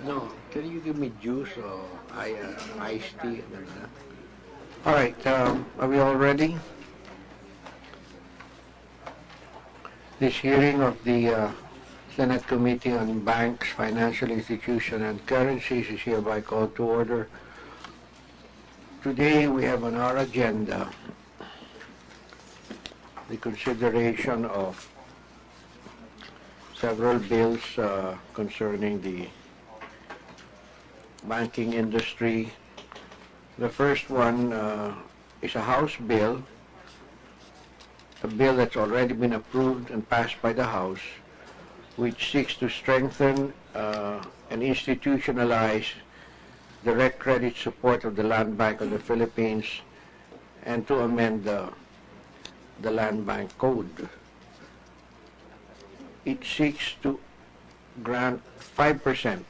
No, can you give me juice or iced tea? All right, are we all ready? This hearing of the Senate Committee on Banks, Financial Institutions, and Currencies is hereby called to order. Today we have on our agenda the consideration of several bills concerning the banking industry. The first one is a House bill, a bill that's already been approved and passed by the House, which seeks to strengthen and institutionalize direct credit support of the Land Bank of the Philippines and to amend the Land Bank Code. It seeks to grant 5%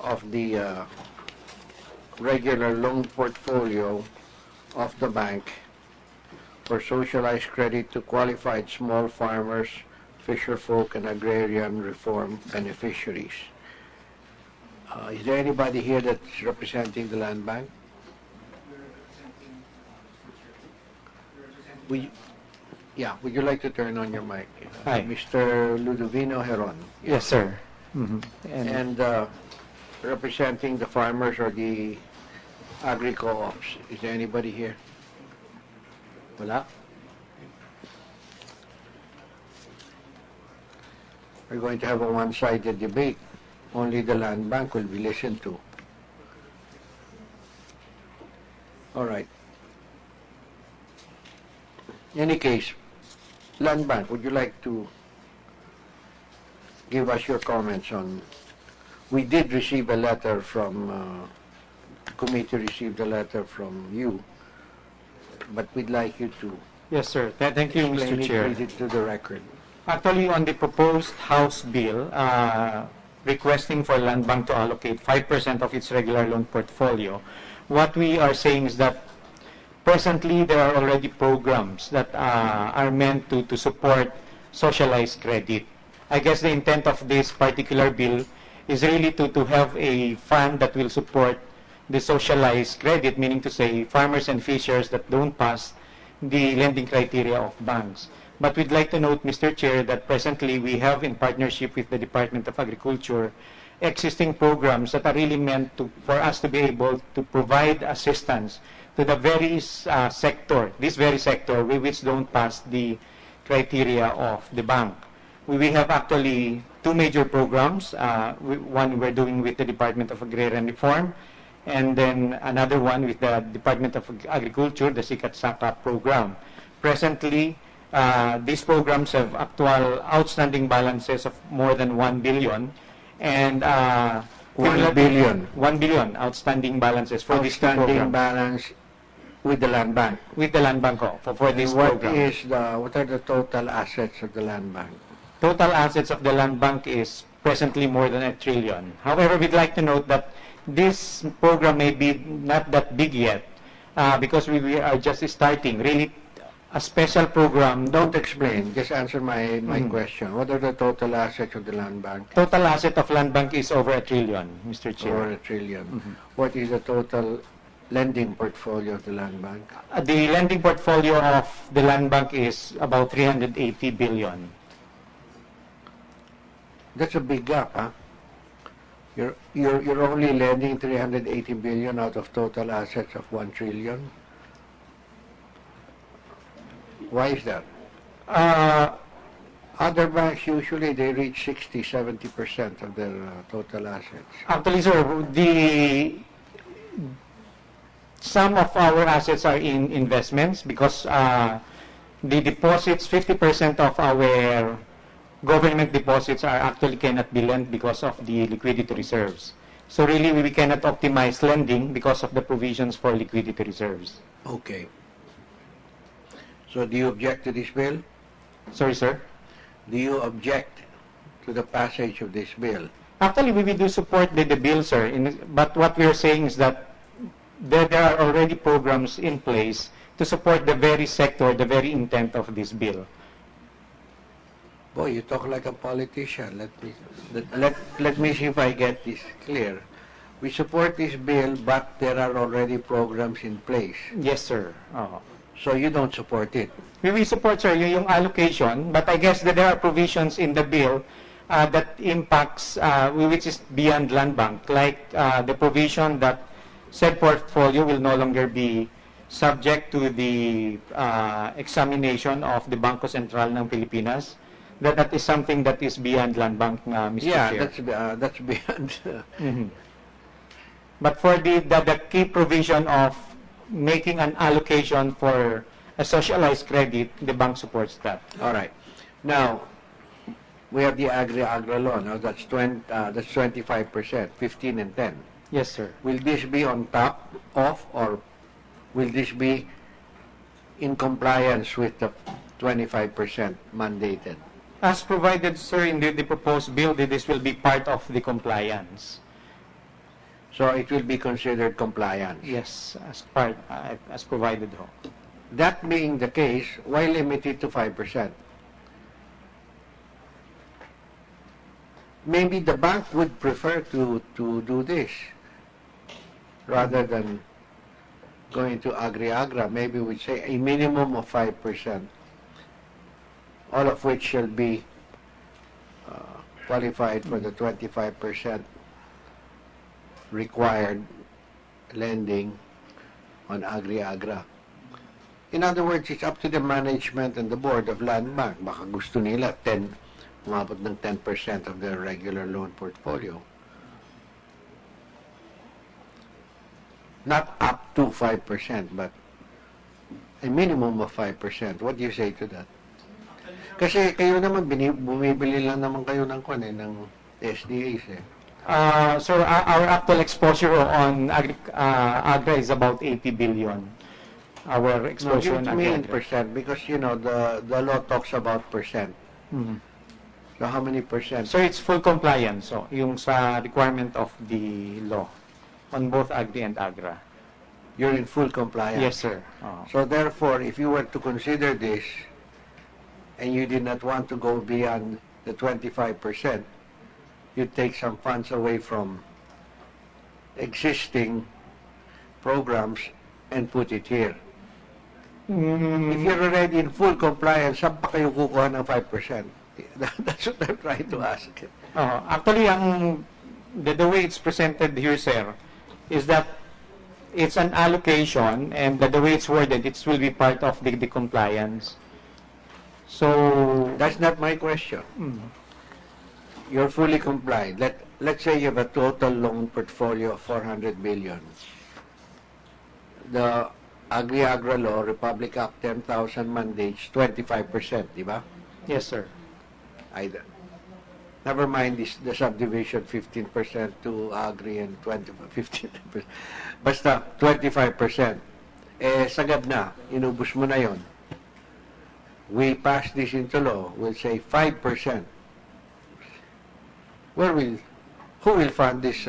of the regular loan portfolio of the bank for socialized credit to qualified small farmers, fisherfolk, and agrarian reform beneficiaries. Is there anybody here that's representing the Land Bank? Would you like to turn on your mic? Hi. Mr. Ludovino Heron. Yes, sir. And representing the farmers or the agri-co-ops. Is there anybody here? Wala? We're going to have a one-sided debate. Only the Land Bank will be listened to. All right. In any case, Land Bank, would you like to give us your comments on... We did receive a letter from... committee received a letter from you, but we'd like you to... Yes, sir. Thank you, Mr. Chair. Read it to the record. Actually, on the proposed House bill requesting for Land Bank to allocate 5% of its regular loan portfolio, what we are saying is that presently there are already programs that are meant to support socialized credit. I guess the intent of this particular bill is really to have a fund that will support the socialized credit, meaning to say farmers and fishers that don't pass the lending criteria of banks. But we'd like to note, Mr. Chair, that presently we have, in partnership with the Department of Agriculture, existing programs that are really meant for us to be able to provide assistance to the very this very sector which don't pass the criteria of the bank. We have actually two major programs. One we're doing with the Department of Agrarian Reform, and then another one with the Department of Agriculture, the Sikat Saka program. Presently, these programs have actual outstanding balances of more than 1 billion, and 1 billion. 1 billion outstanding balances for this program. Balance with the Land Bank. With the Land Bank for this program. What are the total assets of the Land Bank? Total assets of the Land Bank is presently more than 1 trillion. However, we'd like to note that this program may be not that big yet because we are just starting. Really, a special program. Don't explain. Just answer my question. What are the total assets of the Land Bank? Total asset of Land Bank is over 1 trillion, Mr. Chair. Over 1 trillion. What is the total lending portfolio of the Land Bank? The lending portfolio of the Land Bank is about 380 billion. That's a big gap, huh? You're only lending 380 billion out of total assets of 1 trillion. Why is that? Other banks usually they reach 60-70% of their total assets. Actually, sir, some of our assets are in investments because the deposits, 50% of our government deposits are actually cannot be lent because of the liquidity reserves. So really, we cannot optimize lending because of the provisions for liquidity reserves. Okay. So do you object to this bill? Sorry, sir? Do you object to the passage of this bill? Actually, we do support the bill, sir. But what we are saying is that there are already programs in place to support the very sector, the very intent of this bill. Boy, you talk like a politician. Let me see if I get this clear. We support this bill, but there are already programs in place. Yes, sir. So you don't support it. We support, sir, yung allocation, but I guess that there are provisions in the bill that impacts, which is beyond land bank, like the provision that said portfolio will no longer be subject to the examination of the Bangko Sentral ng Pilipinas. That is something that is beyond land bank, Mr. Yeah, Chair. that's beyond. But for the key provision of making an allocation for a socialized credit, the bank supports that. All right. Now, we have the agri-agro law. Now, that's 25%, 15 and 10. Yes, sir. Will this be on top of, or will this be in compliance with the 25% mandated? As provided, sir, in the proposed bill, this will be part of the compliance. So it will be considered compliance. Yes, as provided. That being the case, why limit it to 5%? Maybe the bank would prefer to do this rather than going to agri-agra. Maybe we say a minimum of 5%, all of which shall be qualified for the 25% required lending on agri-agra. In other words, it's up to the management and the board of Land Bank. Baka gusto nila umabot ng 10% of their regular loan portfolio. Not up to 5%, but a minimum of 5%. What do you say to that? Kasi kayo naman, bumibili lang naman kayo ng SDAs eh. Sir, our actual exposure on agra is about 80 billion. Our exposure on agra. agra. Percent, because the law talks about percent. So how many percent? So it's full compliance, so yung sa requirement of the law on both agri and agra. You're in full compliance. Yes, sir. So therefore, if you were to consider this and you did not want to go beyond the 25%, you take some funds away from existing programs and put it here. If you're already in full compliance, saan pa kayo kukuha ng 5%? That's what I'm trying to ask. Actually, the way it's presented here, sir, is that it's an allocation, and the way it's worded, it will be part of the compliance. So that's not my question. You're fully complied. Let's say you have a total loan portfolio of 400 billion. The Agri-Agra Law, Republic Act 10,000 mandates 25%, di ba? Yes, sir. Either. Never mind the subdivision, 15% to agri and 15%. Basta 25%. Sagad na, inubos mo na yon. We pass this into law, we'll say 5%. Who will fund this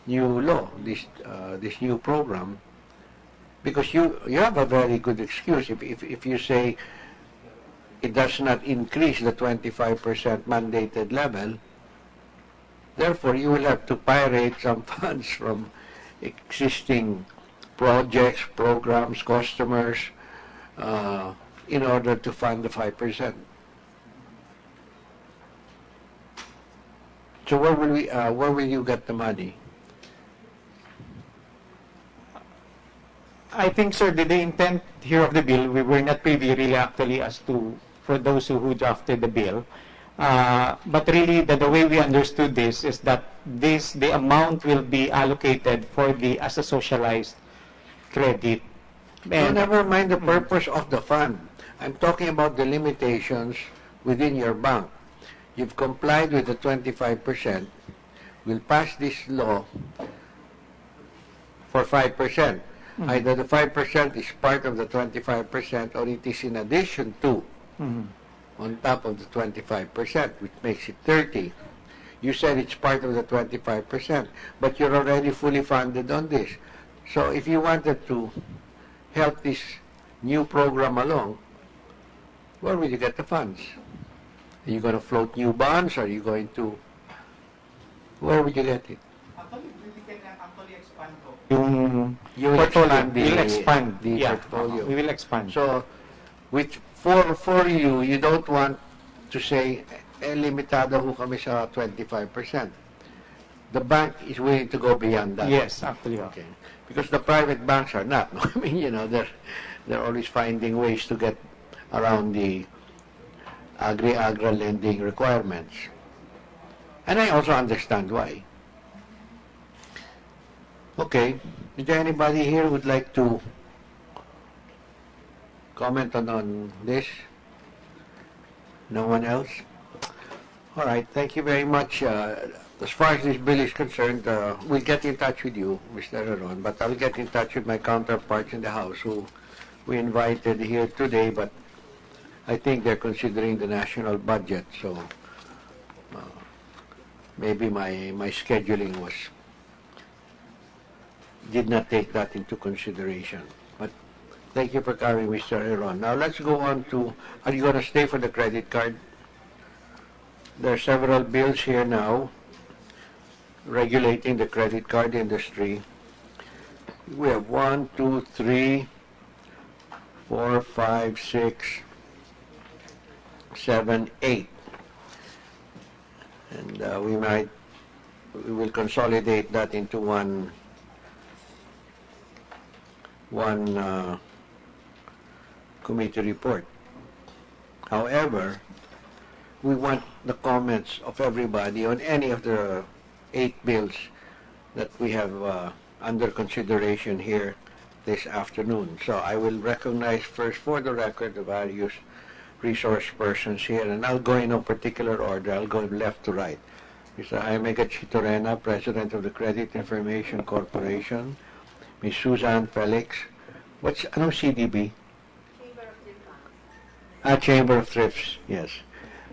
new law, this new program? Because you have a very good excuse if you say it does not increase the 25% mandated level. Therefore, you will have to pirate some funds from existing projects, programs, customers, in order to fund the 5%. So where will you get the money? I think, sir, the intent here of the bill, we were not privy really actually as to, for those who drafted the bill. But really, the way we understood this is that the amount will be allocated for as a socialized credit. And never mind the purpose of the fund. I'm talking about the limitations within your bank. You've complied with the 25%. We'll pass this law for 5%. Either the 5% is part of the 25% or it is in addition to. on top of the 25%, which makes it 30. You said it's part of the 25%, but you're already fully funded on this. So if you wanted to help this new program along, where will you get the funds? Are you going to float new bonds? Are you going to... Where will you get it? Actually, we can actually expand to. You will portfolio, expand the, we'll expand the yeah, portfolio. we will expand. So, for you, you don't want to say, limitado ho kami sa 25%. The bank is willing to go beyond that. Yes, actually. Okay. Because the private banks are not. I mean, you know, they're always finding ways to get around the agri-agra lending requirements. And I also understand why. Okay. Is there anybody here who would like to comment on this? No one else? All right. Thank you very much. As far as this bill is concerned, we'll get in touch with you, Mr. Aron, but I'll get in touch with my counterparts in the House who we invited here today, but I think they're considering the national budget, so maybe my scheduling did not take that into consideration. But thank you for coming, Mr. Aron. Now let's go on to, are you going to stay for the credit card? There are several bills here now regulating the credit card industry. We have 1, 2, 3, 4, 5, 6, 7, 8. And we will consolidate that into one committee report. However, we want the comments of everybody on any of the 8 bills that we have under consideration here this afternoon. So I will recognize first for the record the various resource persons here, and I'll go in no particular order. I'll go left to right. Mr. Jaime Chitorena, President of the Credit Information Corporation. Ms. Suzanne Felix. Anong CDB? Chamber of Thrifts. Chamber of Thrifts, yes.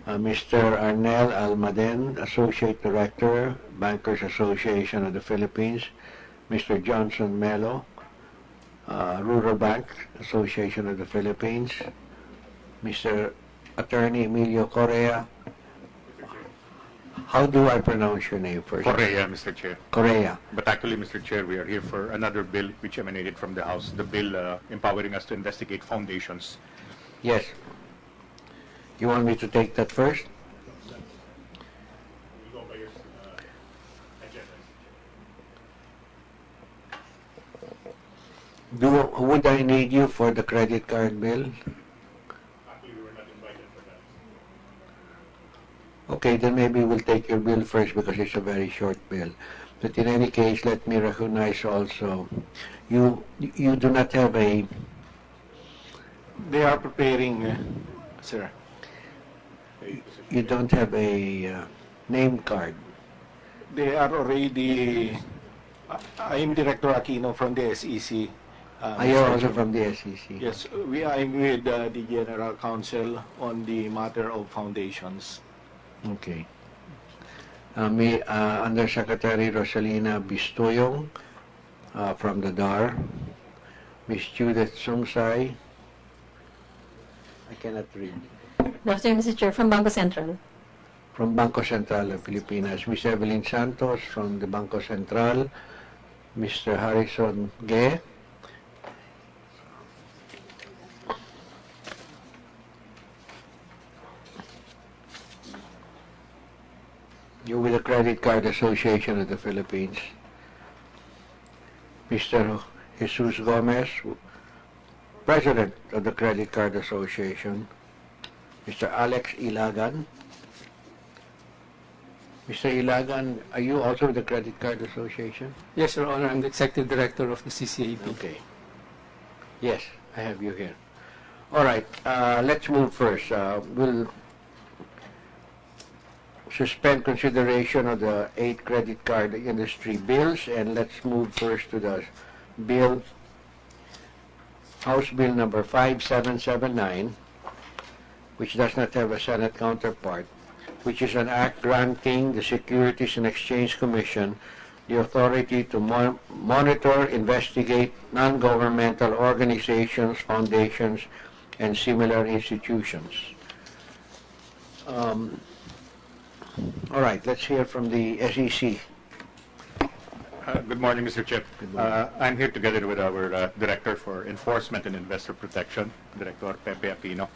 Mr. Arnel Almaden, Associate Director, Bankers Association of the Philippines. Mr. Johnson Melo, Rural Bank Association of the Philippines. Mr. Attorney Emilio Correa. How do I pronounce your name first? Correa, Mr. Chair. Correa. But actually, Mr. Chair, we are here for another bill which emanated from the House, the bill empowering us to investigate foundations. Yes. You want me to take that first? We go by your agenda. Would I need you for the credit card bill? Actually, we were not invited for that. Okay, then maybe we'll take your bill first because it's a very short bill. But in any case, let me recognize also, you do not have a... They are preparing, sir. You don't have a name card. They are already. I'm Director Aquino from the SEC. Are you also from the SEC? Yes, I'm with the General Counsel on the matter of foundations. Okay. Undersecretary Rosalina Bistoyong from the DAR. Miss Judith Sungsay. I cannot read. Good afternoon, Mr. Chair, from Bangko Sentral. From Bangko Sentral of Pilipinas. Miss Evelyn Santos from the Bangko Sentral. Mr. Harrison Ge. You're with the Credit Card Association of the Philippines. Mr. Jesus Gomez, President of the Credit Card Association. Mr. Alex Ilagan. Mr. Ilagan, are you also with the Credit Card Association? Yes, Your Honor. I'm the Executive Director of the CCAP. Okay. Yes, I have you here. All right, let's move first. We'll suspend consideration of the 8 credit card industry bills, and let's move first to the bill, House Bill number 5779, which does not have a Senate counterpart, which is an act granting the Securities and Exchange Commission the authority to monitor, investigate non-governmental organizations, foundations, and similar institutions. All right, let's hear from the SEC. Good morning, Mr. Chair. I'm here together with our Director for Enforcement and Investor Protection, Director Pepe Aquino.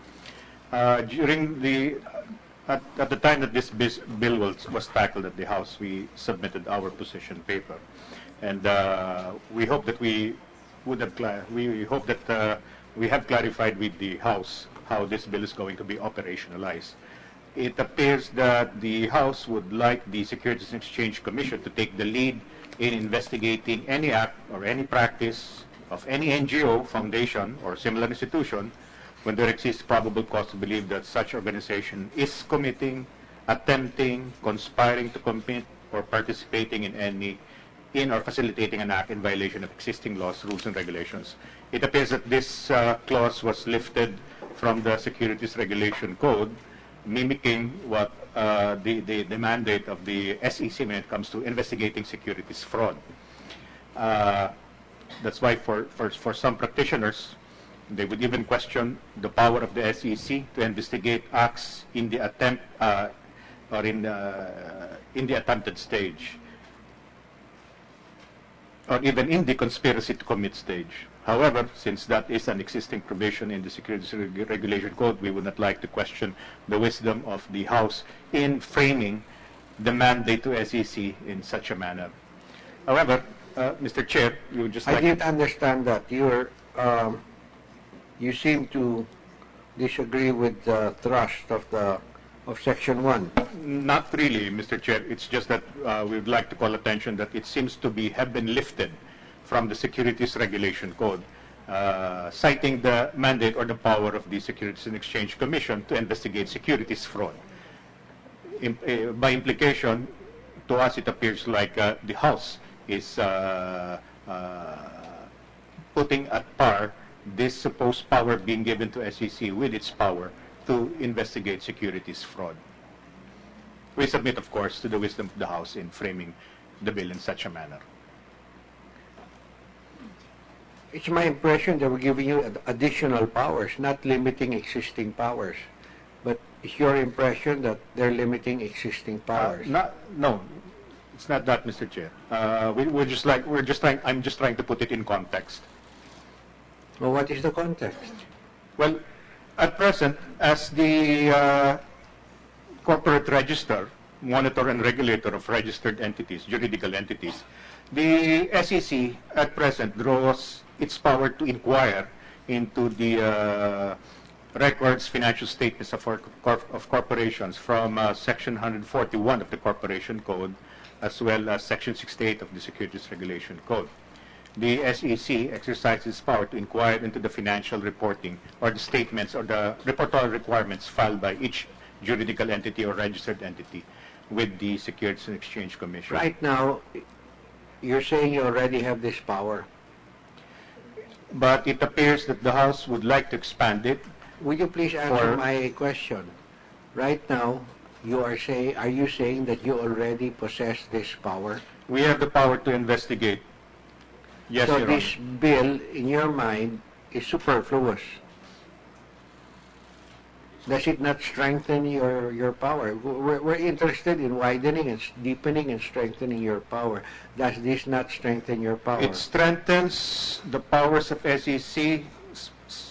At the time that this bill was tackled at the House, we submitted our position paper, and we hope that we have clarified with the House how this bill is going to be operationalized. It appears that the House would like the Securities and Exchange Commission to take the lead in investigating any act or any practice of any NGO, foundation, or similar institution when there exists probable cause to believe that such organization is committing, attempting, conspiring to commit, or participating in or facilitating an act in violation of existing laws, rules, and regulations. It appears that this clause was lifted from the Securities Regulation Code, mimicking what the mandate of the SEC when it comes to investigating securities fraud. That's why for some practitioners, they would even question the power of the SEC to investigate acts in the attempt or in the attempted stage, or even in the conspiracy to commit stage. However, since that is an existing provision in the Securities Regulation Code, we would not like to question the wisdom of the House in framing the mandate to SEC in such a manner. However, Mr. Chair, we would just like... I didn't understand that. You seem to disagree with the thrust of Section 1. Not really, Mr. Chair. It's just that we would like to call attention that it seems to have been lifted from the Securities Regulation Code, citing the mandate or the power of the Securities and Exchange Commission to investigate securities fraud. By implication, to us it appears like the House is putting at par this supposed power being given to SEC with its power to investigate securities fraud. We submit, of course, to the wisdom of the House in framing the bill in such a manner. It's my impression they were giving you additional powers, not limiting existing powers. But it's your impression that they're limiting existing powers. No, it's not that, Mr. Chair. I'm just trying to put it in context. Well, what is the context? Well, at present, as the corporate register, monitor and regulator of registered entities, juridical entities, the SEC at present draws its power to inquire into the records, financial statements of corporations from Section 141 of the Corporation Code, as well as Section 68 of the Securities Regulation Code. The SEC exercises power to inquire into the financial reporting or the statements or the reportorial requirements filed by each juridical entity or registered entity with the Securities and Exchange Commission. Right now, you're saying you already have this power. But it appears that the House would like to expand it. Would you please answer my question? Right now, are you saying that you already possess this power? We have the power to investigate. Yes, so Your this Honor. bill, in your mind, is superfluous. Does it not strengthen your power? We're interested in widening and deepening and strengthening your power. Does this not strengthen your power? It strengthens the powers of SEC,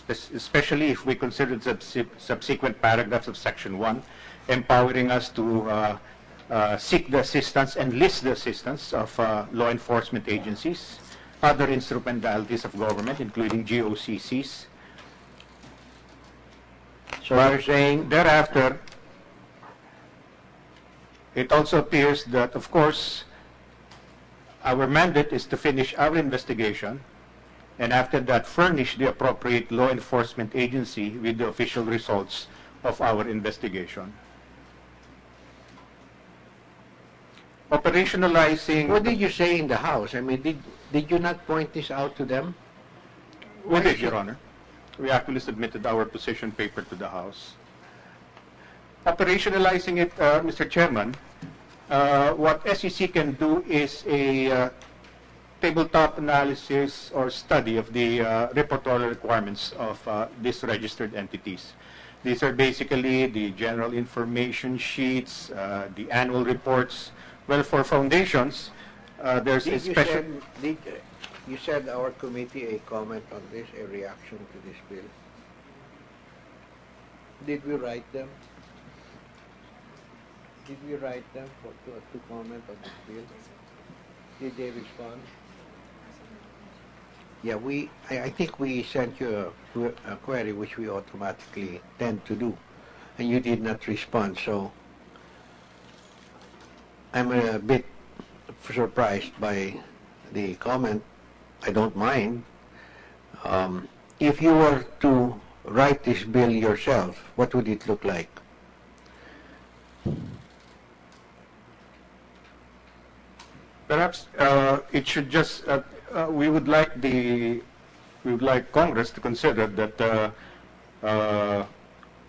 especially if we consider the subsequent paragraphs of Section 1, empowering us to seek the assistance and list the assistance of law enforcement agencies, other instrumentalities of government, including GOCCs. So you're saying thereafter, it also appears that, of course, our mandate is to finish our investigation, and after that, furnish the appropriate law enforcement agency with the official results of our investigation. Operationalizing... What did you say in the House? I mean, did you not point this out to them? We did, Your Honor. We actually submitted our position paper to the House. Operationalizing it, Mr. Chairman, what SEC can do is a tabletop analysis or study of the reportorial requirements of these registered entities. These are basically the general information sheets, the annual reports. Well, for foundations, there's a special... You said our committee a comment on this, a reaction to this bill. Did we write them? Did we write them to comment on this bill? Did they respond? Yeah, I think we sent you a query which we automatically tend to do, and you did not respond, so I'm a bit surprised by the comment. I don't mind. If you were to write this bill yourself, what would it look like? Perhaps it should just, we would like Congress to consider that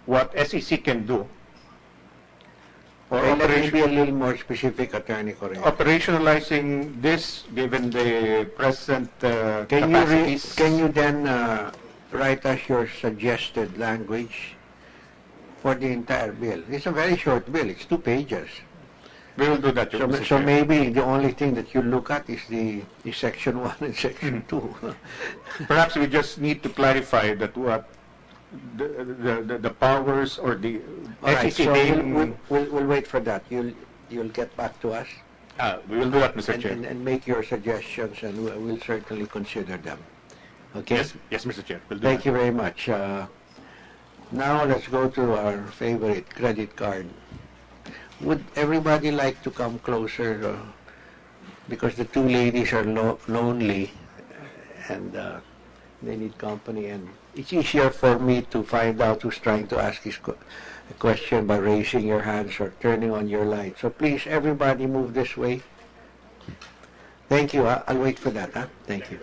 what SEC can do, or Let me be a little more specific, Attorney Correa. operationalizing this, given the present capacities. Can you then write us your suggested language for the entire bill? It's a very short bill. It's 2 pages. We will do that. So maybe the only thing that you look at is the Section 1 and Section 2. Perhaps we just need to clarify that what the powers or the All right, SEC so name... we'll wait for that. You'll get back to us we will do that, Mr. Chair. and make your suggestions, and we'll certainly consider them. Okay? Yes, Mr. Chair. We'll do Thank that. you very much. Now let's go to our favorite credit card. Would everybody like to come closer? Because the 2 ladies are lonely and they need company, and it's easier for me to find out who's trying to ask a question by raising your hands or turning on your light. So please, everybody move this way. Thank you. I'll wait for that. Thank you.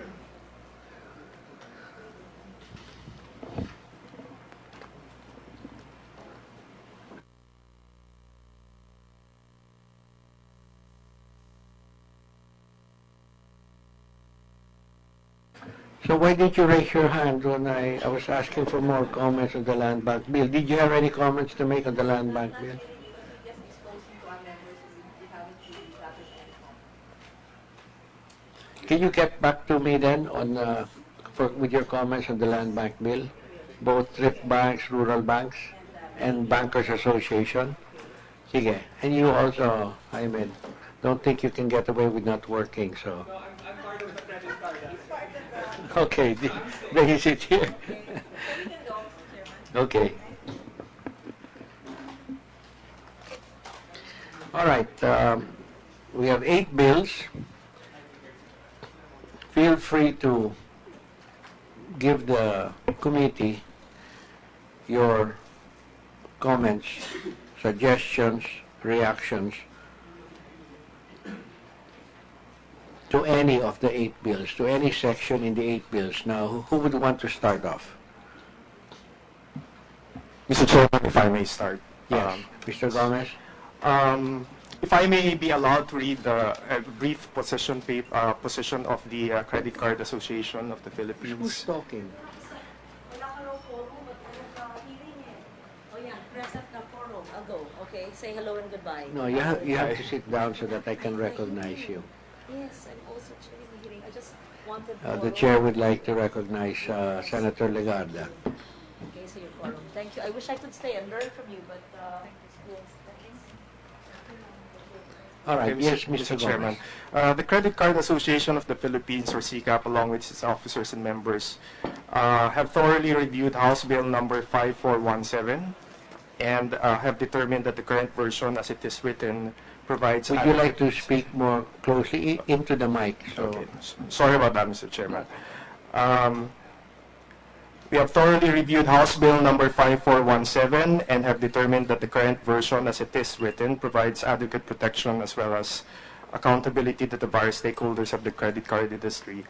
So why did you raise your hand when I was asking for more comments on the land bank bill? Did you have any comments to make on the land bank bill? Can you get back to me then on with your comments on the land bank bill, both thrift banks, rural banks, and bankers association? Sige. And you also, Jaime, don't think you can get away with not working, so. I'm part of the credit card. Okay, then you sit here. Okay. All right, we have 8 bills. Feel free to give the committee your comments, suggestions, reactions to any of the 8 bills, to any section in the 8 bills. Now, who would want to start off? Mr. Chairman, if I may start. Yes, Mr. Gomez? If I may be allowed to read the brief position of the Credit Card Association of the Who's Philippines. talking? Wala ka raw forum, but ano ka hearing eh. O yan, present na forum. I'll go, okay? Say hello and goodbye. No, you have to sit down so that I can recognize you. Yes, I'm also chairing the hearing. I just wanted The chair would like to recognize Senator Legarda. Okay, so your forum. Thank you. I wish I could stay and learn from you, but yes, thanks. All right, Okay, yes, Mr. Chairman. Gomez. The Credit Card Association of the Philippines, or CCAP, along with its officers and members, have thoroughly reviewed House Bill number 5417 and have determined that the current version, as it is written, provides... Would you like to speak more closely into the mic? So. Okay. Sorry about that, Mr. Chairman. We have thoroughly reviewed House Bill number 5417 and have determined that the current version, as it is written, provides adequate protection as well as accountability to the various stakeholders of the credit card industry.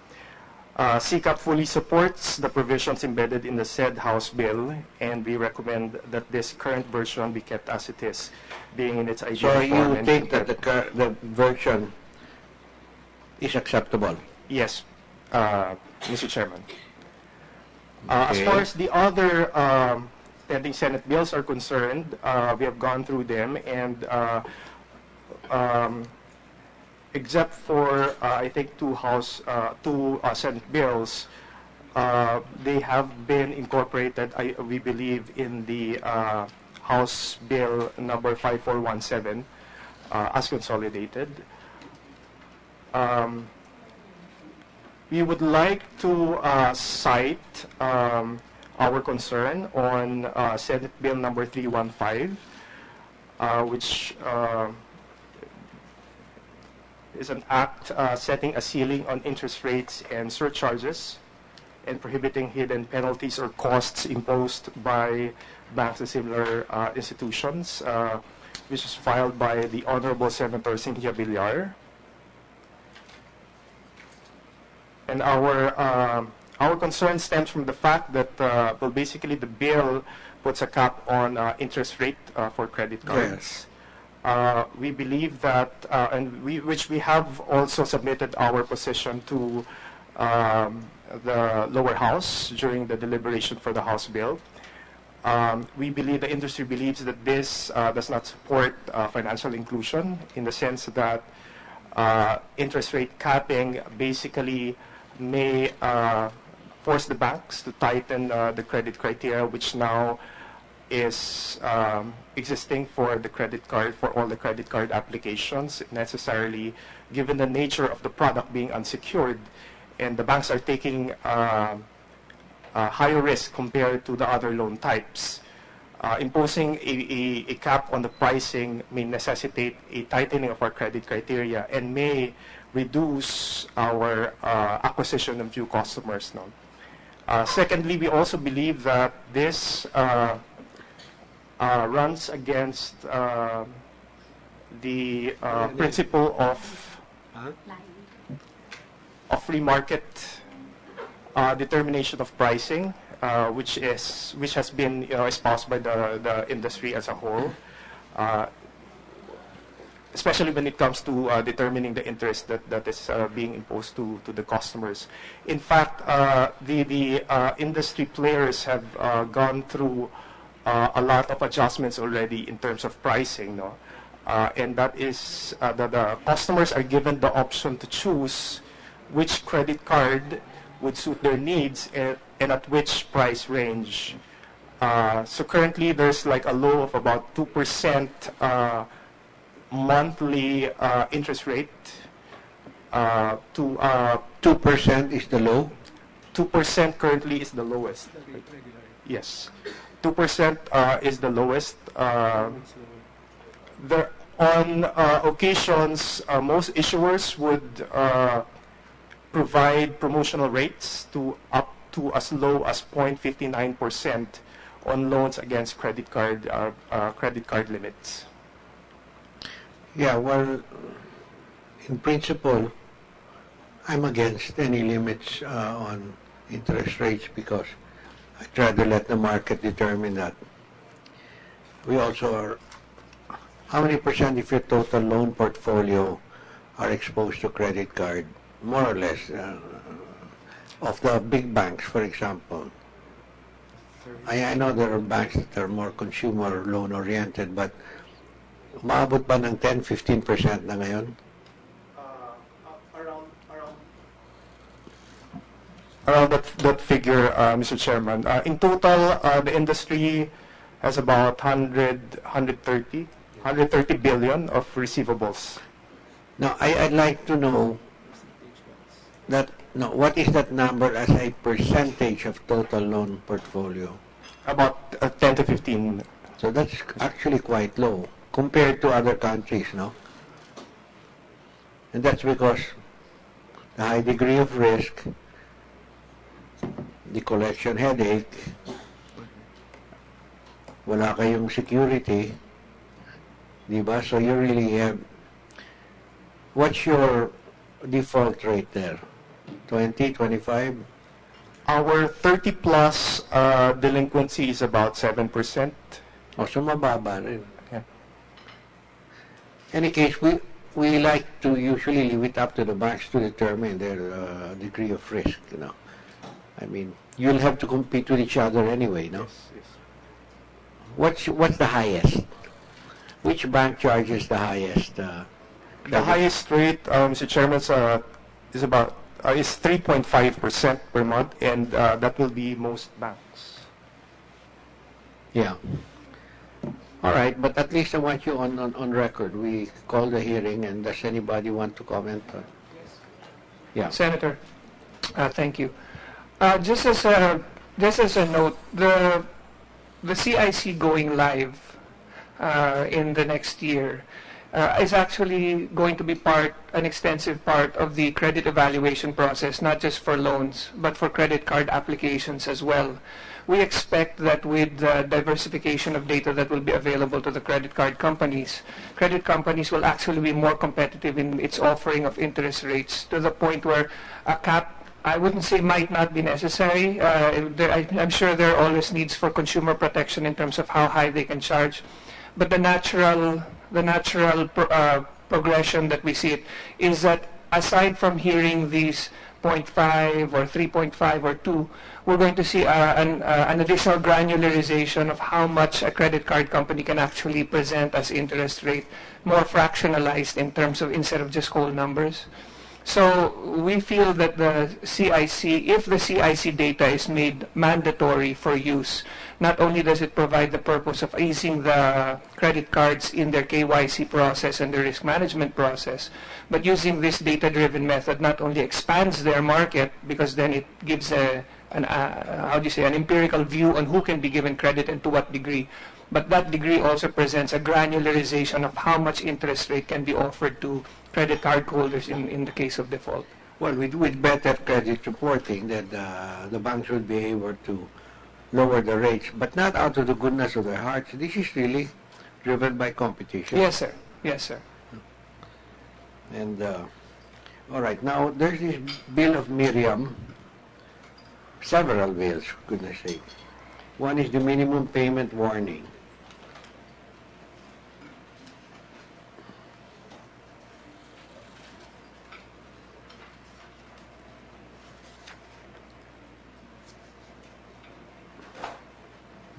CCAP fully supports the provisions embedded in the said House bill, and we recommend that this current version be kept as it is, being in its ideal So form. you and think that compared- the version is acceptable? Yes, Mr. Chairman. As Okay. far as the other pending Senate bills are concerned, we have gone through them, and except for I think two Senate bills, they have been incorporated, we believe, in the House Bill number 5417 as consolidated. We would like to cite our concern on Senate Bill number 315, which is an act setting a ceiling on interest rates and surcharges and prohibiting hidden penalties or costs imposed by banks and similar institutions, which was filed by the Honorable Senator Cynthia Villar. And our concern stems from the fact that, well, basically the bill puts a cap on interest rate for credit cards. We believe that, which we have also submitted our position to the lower house during the deliberation for the House bill. We believe, the industry believes that this does not support financial inclusion, in the sense that interest rate capping basically may force the banks to tighten the credit criteria, which now is existing for the credit card, for all the credit card applications, necessarily, given the nature of the product being unsecured, and the banks are taking higher risk compared to the other loan types. Imposing a cap on the pricing may necessitate a tightening of our credit criteria and may reduce our acquisition of new customers. No? Secondly, we also believe that this runs against the principle of free market determination of pricing, which has been espoused by the industry as a whole, especially when it comes to determining the interest that is being imposed to the customers. In fact, the industry players have gone through a lot of adjustments already in terms of pricing, no? And that is that the customers are given the option to choose which credit card would suit their needs and at which price range. So currently there's like a low of about 2% monthly interest rate. 2% is the low? 2% currently is the lowest. Yes. 2% is the lowest. On occasions, most issuers would provide promotional rates to up to as low as 0.59% on loans against credit card limits. Yeah, well, in principle, I'm against any limits on interest rates because I try to let the market determine that. We also are, how many percent of your total loan portfolio are exposed to credit card? More or less, of the big banks, for example. I know there are banks that are more consumer loan oriented, but umaabot ba ng 10-15% na ngayon? Around that figure, Mr. Chairman. In total, the industry has about 130 billion of receivables. Now, I'd like to know that, no, what is that number as a percentage of total loan portfolio? About 10 to 15. So that's actually quite low compared to other countries, no? And that's because the high degree of risk, the collection headache, wala kayong security, di ba? So you really have, what's your default rate there? 20, 25? Our 30-plus delinquency is about 7%. O, so mababa rin. Yeah. Any case, we like to usually leave it up to the banks to determine their degree of risk, you know. I mean, you'll have to compete with each other anyway, no? Yes. What's the highest? Which bank charges the highest? The credit? highest rate, Mr. Chairman, is about is 3.5% per month, and that will be most banks. Yeah. All right, but at least I want you on record. We called the hearing, and does anybody want to comment? Yeah. Senator, thank you. Just as a note, the CIC going live in the next year is actually going to be an extensive part of the credit evaluation process, not just for loans, but for credit card applications as well. We expect that with the diversification of data that will be available to the credit companies will actually be more competitive in its offering of interest rates, to the point where a cap, I wouldn't say might not be necessary. I'm sure there are always needs for consumer protection in terms of how high they can charge. But the natural progression that we see it is that aside from hearing these 0.5 or 3.5 or 2, we're going to see an additional granularization of how much a credit card company can actually present as interest rate, more fractionalized in terms of instead of just whole numbers. So we feel that the CIC, if the CIC data is made mandatory for use, not only does it provide the purpose of easing the credit cards in their KYC process and the risk management process, but using this data-driven method not only expands their market, because then it gives an empirical view on who can be given credit and to what degree, but that degree also presents a granularization of how much interest rate can be offered to credit card holders in the case of default. Well, with better credit reporting, that the banks will be able to lower the rates, but not out of the goodness of their hearts. This is really driven by competition. Yes, sir. Yes, sir. And, all right, now there's this bill of Miriam, several bills, for goodness sake. One is the minimum payment warning.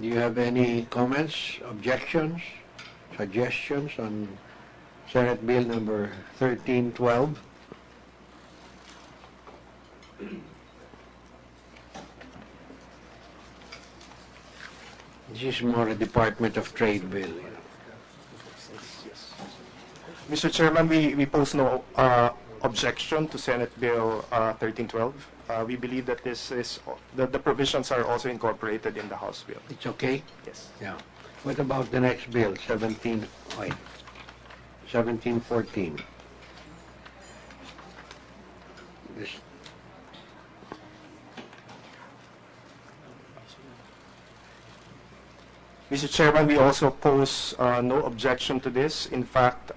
Do you have any comments, objections, suggestions on Senate Bill number 1312? This is more a Department of Trade bill. You know. Mr. Chairman, we pose no objection to Senate Bill 1312. We believe that the provisions are also incorporated in the House bill. It's okay? Yes. Yeah. What about the next bill, 1714? This, Mr. Chairman, we also pose no objection to this. In fact,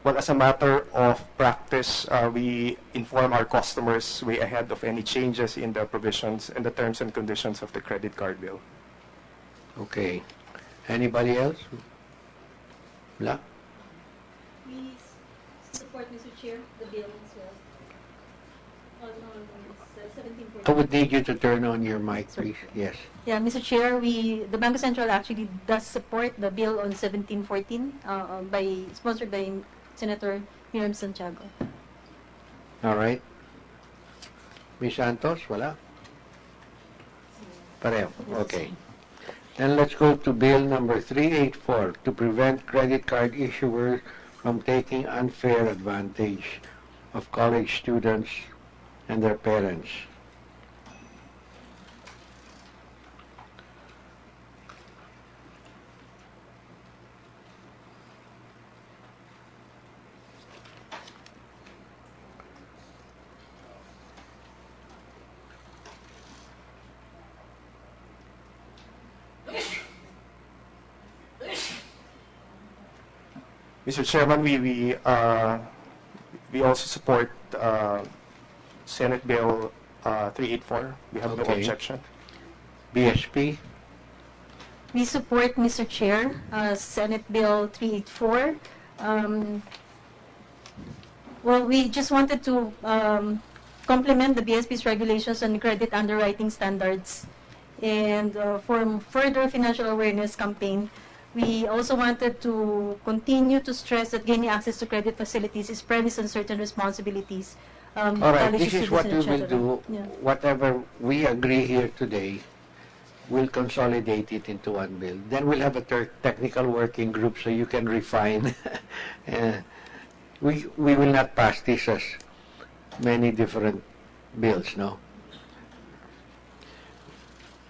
well, as a matter of practice, we inform our customers way ahead of any changes in the provisions and the terms and conditions of the credit card bill. okay. Anybody else? Wala? We support, Mr. Chair, the bill as well. On 1714. I would need you to turn on your mic, please. Yes. Yeah, Mr. Chair, the Bangko Sentral actually does support the bill on 1714, sponsored by Senator Miriam Santiago. All right. Ms. Santos, wala? Pareho. Okay. Then let's go to bill number 384 to prevent credit card issuers from taking unfair advantage of college students and their parents. Mr. Chairman, we also support Senate Bill 384. We have no Okay. objection. BSP? We support, Mr. Chair, Senate Bill 384. Well, we just wanted to complement the BSP's regulations on credit underwriting standards. And for further financial awareness campaign, we also wanted to continue to stress that gaining access to credit facilities is premised on certain responsibilities. All right, policies, this is what we citizens, will et cetera. do. Yeah. Whatever we agree here today, we'll consolidate it into one bill. Then we'll have a technical working group so you can refine. We will not pass this as many different bills, no?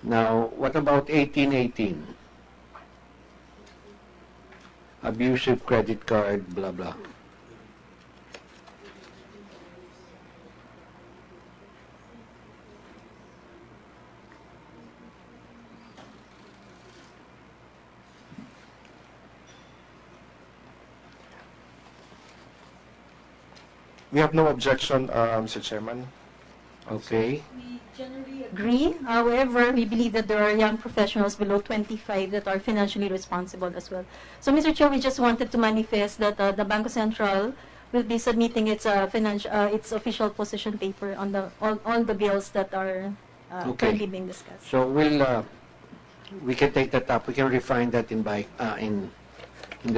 Now, what about 1818? Abusive credit card, blah, blah. We have no objection, Mr. Chairman. Okay. We generally agree. However, we believe that there are young professionals below 25 that are financially responsible as well. So, Mr. Chair, we just wanted to manifest that the Bangko Sentral will be submitting its its official position paper on all the bills that are currently being discussed. So we can take that up. We can refine that in the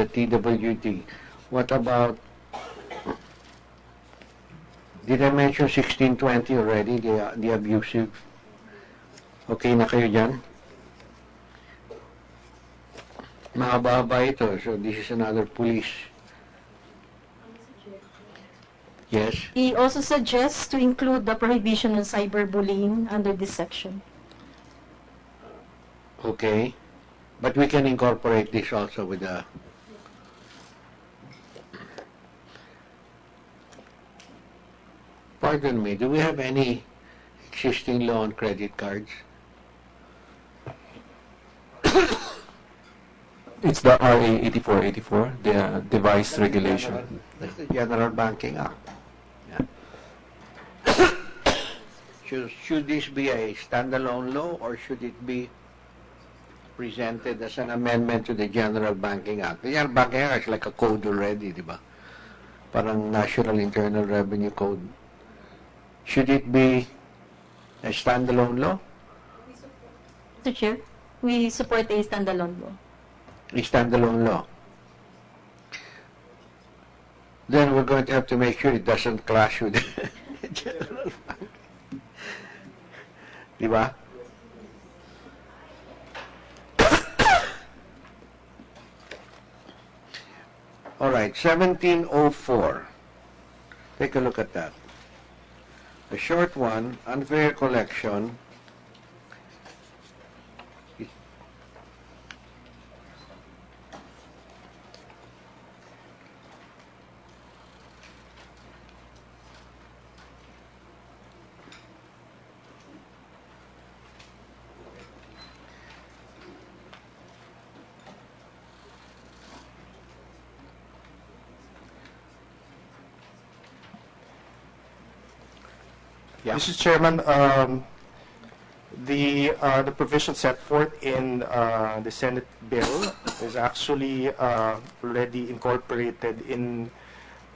TWD. What about? Did I mention 1620 already? The abusive. Okay na kayo dyan? Mahaba-haba ito. So this is another police. Yes. He also suggests to include the prohibition on cyberbullying under this section. Okay. But we can incorporate this also with the... Pardon me, do we have any existing law on credit cards? It's the RA 8484, the device regulation. That's the General Banking Act. Yeah. Should this be a standalone law or should it be presented as an amendment to the General Banking Act? The General Banking Act is like a code already, di ba? Parang National Internal Revenue Code. Should it be a standalone law? Mr. Chair, we support a standalone law. A standalone law. Then we're going to have to make sure it doesn't clash with the General Bank. Di ba? All right, 1704. Take a look at that. The short one, unfair collection. Yeah. Mr. Chairman, the provision set forth in the Senate bill is actually already incorporated in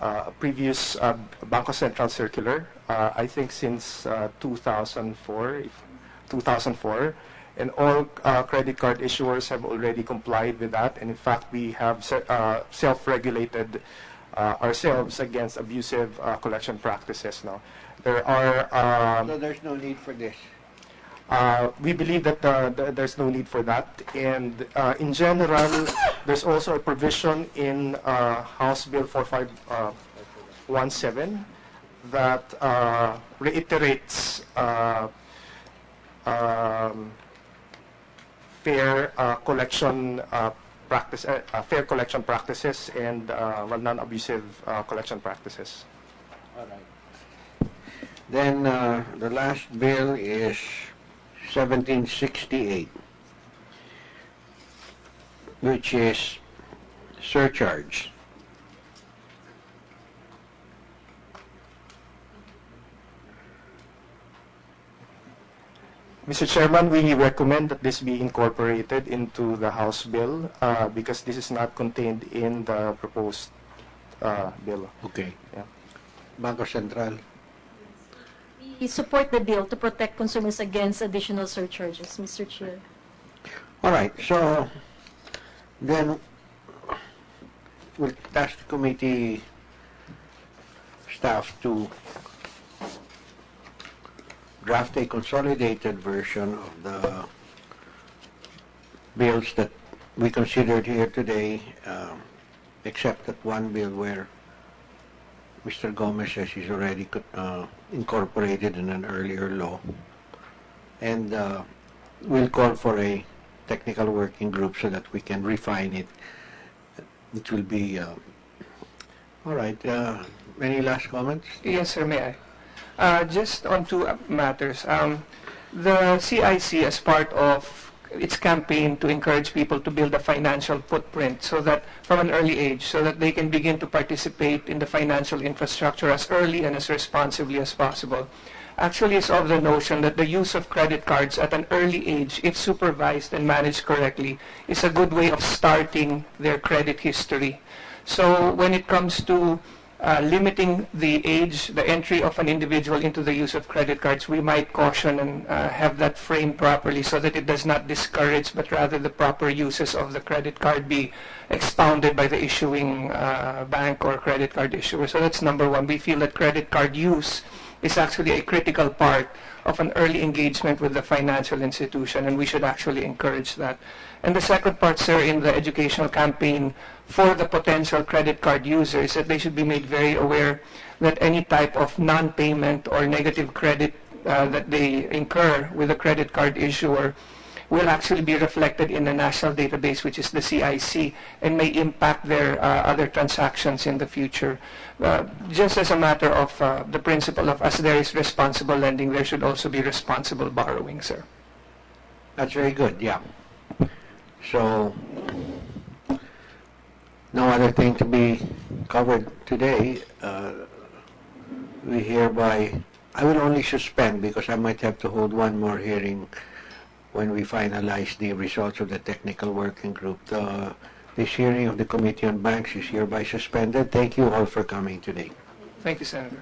a previous Bangko Sentral circular, I think since 2004, and all credit card issuers have already complied with that, and in fact we have self-regulated ourselves against abusive collection practices now. There are... So there's no need for this. We believe that there's no need for that. And in general, there's also a provision in House Bill 4517 that reiterates fair collection practices and non-abusive collection practices. All right. Then the last bill is 1768, which is surcharge. Mr. Chairman, we recommend that this be incorporated into the House bill because this is not contained in the proposed bill. Okay. Yeah. Bangko Sentral. We support the bill to protect consumers against additional surcharges, Mr. Chair. All right, so then we'll task the committee staff to draft a consolidated version of the bills that we considered here today, except that one bill where Mr. Gomez says he's already incorporated in an earlier law. And we'll call for a technical working group so that we can refine it. It will be... all right. Any last comments? Yes, sir, may I? Just on two matters. The CIC, as part of its campaign to encourage people to build a financial footprint so that from an early age, so that they can begin to participate in the financial infrastructure as early and as responsibly as possible, actually is of the notion that the use of credit cards at an early age, if supervised and managed correctly, is a good way of starting their credit history. So when it comes to limiting the age, the entry of an individual into the use of credit cards, we might caution and have that framed properly so that it does not discourage, but rather the proper uses of the credit card be expounded by the issuing bank or credit card issuer. So that's number one. We feel that credit card use is actually a critical part of an early engagement with the financial institution, and we should actually encourage that. And the second part, sir, in the educational campaign for the potential credit card users, that they should be made very aware that any type of non-payment or negative credit that they incur with a credit card issuer will actually be reflected in the national database, which is the CIC, and may impact their other transactions in the future. Just as a matter of the principle of as there is responsible lending, there should also be responsible borrowing, sir. That's very good, yeah. So, no other thing to be covered today. We hereby, I will only suspend because I might have to hold one more hearing when we finalize the results of the technical working group. This hearing of the Committee on Banks is hereby suspended. Thank you all for coming today. Thank you, Senator.